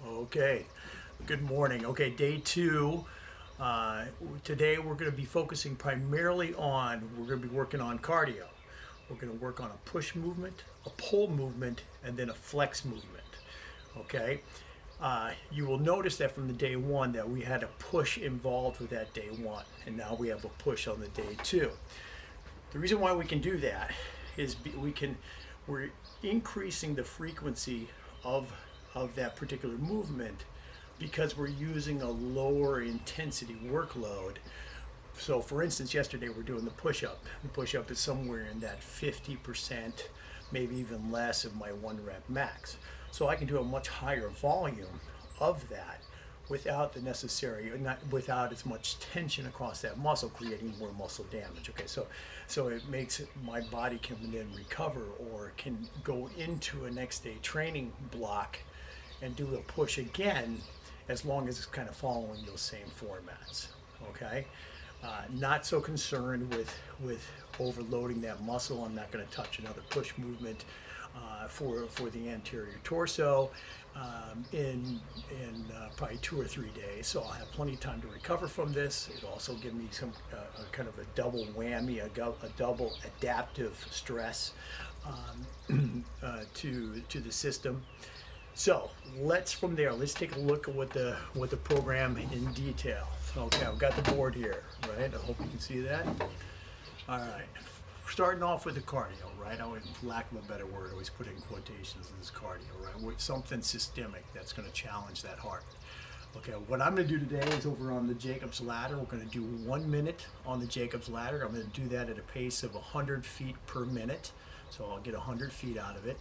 Okay, good morning. Okay, day two. Today we're going to be focusing primarily on, we're going to be working on cardio. We're going to work on a push movement, a pull movement, and then a flex movement. Okay, you will notice that from the day one that we had a push involved with that day one, and now we have a push on the day two. The reason why we can do that is we're increasing the frequency of that particular movement because we're using a lower intensity workload. So for instance, yesterday we're doing the push-up. The push-up is somewhere in that 50%, maybe even less of my 1 rep max. So I can do a much higher volume of that without the necessary, without as much tension across that muscle, creating more muscle damage. Okay, so it makes my body can then recover or can go into a next day training block and do a push again, as long as it's kind of following those same formats. Okay, not so concerned with overloading that muscle. I'm not going to touch another push movement for the anterior torso in probably 2 or 3 days. So I'll have plenty of time to recover from this. It'll also give me some kind of a double whammy, a double adaptive stress to the system. So let's take a look at what the program in detail. Okay, I've got the board here, right? I hope you can see that. All right, starting off with the cardio, right? I would, for lack of a better word, always put in quotations in this cardio, right? With something systemic that's going to challenge that heart. Okay, what I'm going to do today is over on the Jacob's ladder. We're going to do 1 minute on the Jacob's ladder. I'm going to do that at a pace of 100 feet per minute. So I'll get 100 feet out of it.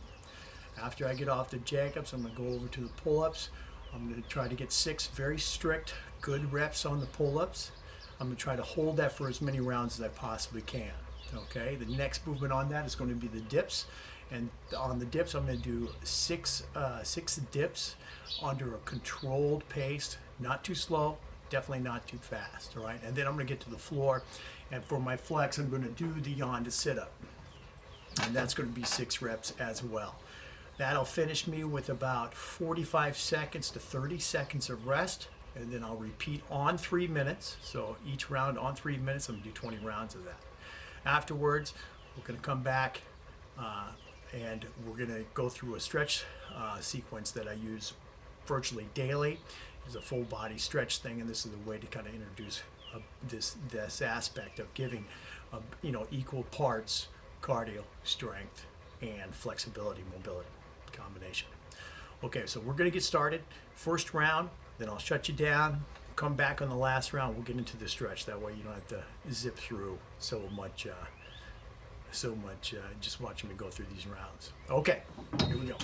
After I get off the Jacobs, I'm going to go over to the pull-ups. I'm going to try to get 6 very strict, good reps on the pull-ups. I'm going to try to hold that for as many rounds as I possibly can. Okay, the next movement on that is going to be the dips. And on the dips, I'm going to do six dips under a controlled pace, not too slow, definitely not too fast. All right, and then I'm going to get to the floor. And for my flex, I'm going to do the yawn to sit-up. And that's going to be 6 reps as well. That'll finish me with about 45 seconds to 30 seconds of rest, and then I'll repeat on 3 minutes. So each round on 3 minutes, I'm going to do 20 rounds of that. Afterwards, we're going to come back and we're going to go through a stretch sequence that I use virtually daily. It's a full body stretch thing, and this is a way to kind of introduce this aspect of giving equal parts cardio, strength, and flexibility, mobility combination. Okay, so we're going to get started. First round, then I'll shut you down. Come back on the last round. We'll get into the stretch. That way you don't have to zip through so much just watching me go through these rounds. Okay, here we go.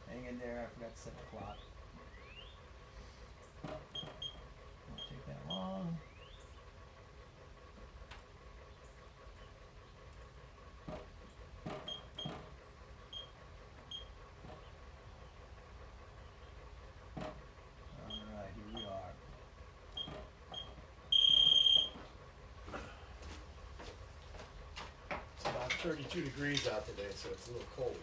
Hang in there. I forgot to set the clock. Won't take that long. Alright, here we are. It's about 32 degrees out today, so it's a little cold.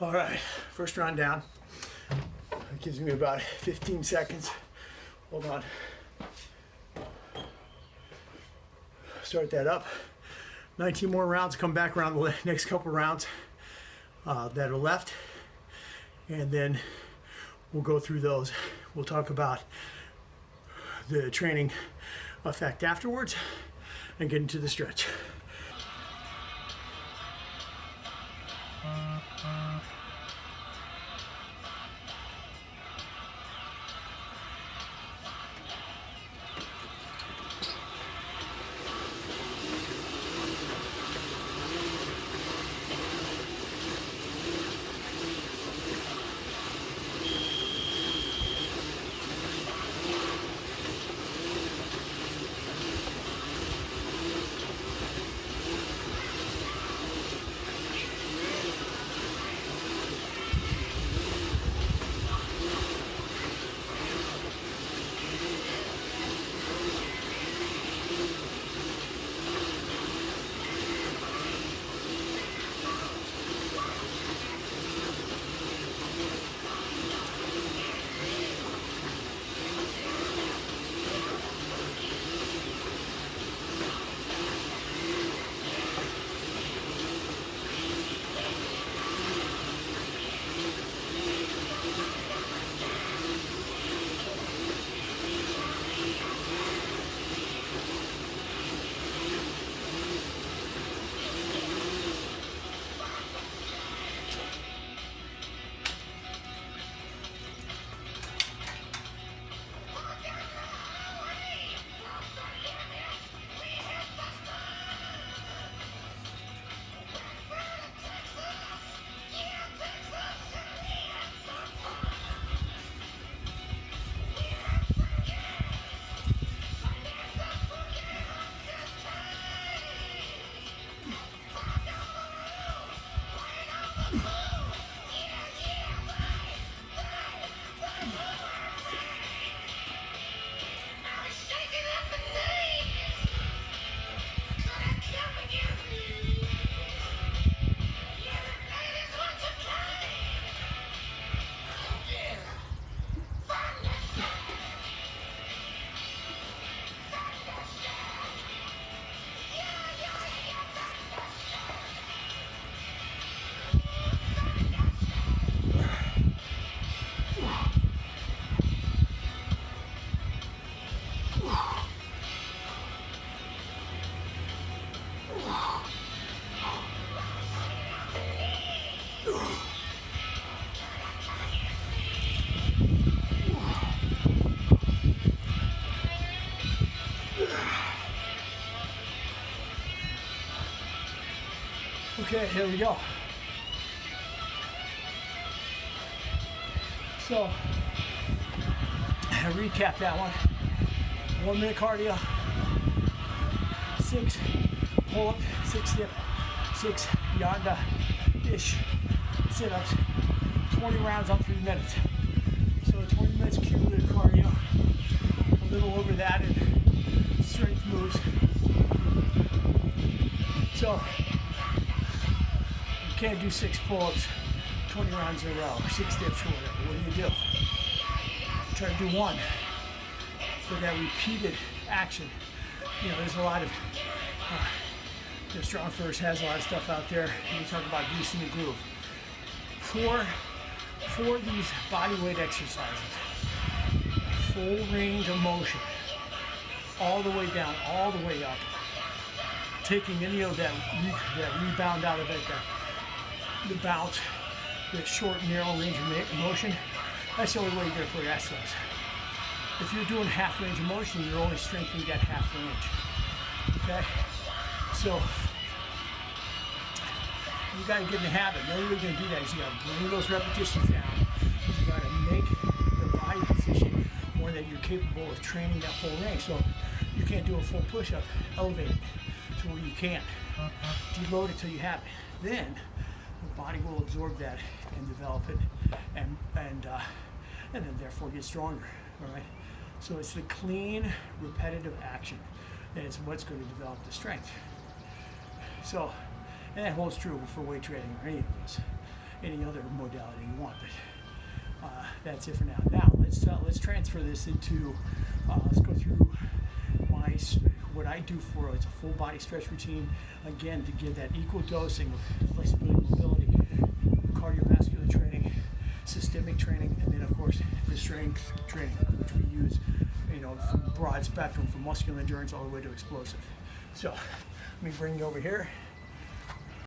All right, first round down. It gives me about 15 seconds. Hold on. Start that up. 19 more rounds, come back around the next couple rounds that are left. And then we'll go through those. We'll talk about the training effect afterwards and get into the stretch. Okay, here we go. So, recap that one. 1 minute cardio, 6 pull up, 6 dip, 6 yanda-ish sit-ups, 20 rounds on 3 minutes. So 20 minutes cumulative cardio, a little over that in strength moves. So, you can't do 6 pull-ups 20 rounds in a row, or 6 dips or whatever. What do? Try to do 1 for that repeated action. You know, there's a lot of, Strong First has a lot of stuff out there. And we talk about greasing the groove. For these body weight exercises, full range of motion, all the way down, all the way up, taking any of that rebound out of it, the bounce, the short, narrow range of motion, that's the only way you're going to progress those. If you're doing half range of motion, you're only strengthening that half range. Okay? So, you got to get in the habit. The only way you're going to do that is you got to bring those repetitions down. You got to make the body position one that you're capable of training that full range. So, you can't do a full push-up, elevate it to where you can't. Deload it till you have it. Then, the body will absorb that and develop it, and then therefore get stronger. All right. So it's the clean, repetitive action that is what's going to develop the strength. So, and that holds true for weight training or any of this. any other modality you want. But that's it for now. Now let's transfer this into. Let's go through what I do for it's a full body stretch routine. Again, to give that equal dosing of flexibility, mobility, cardiovascular training, systemic training, and then of course the strength training, which we use, from broad spectrum from muscular endurance all the way to explosive. So let me bring you over here.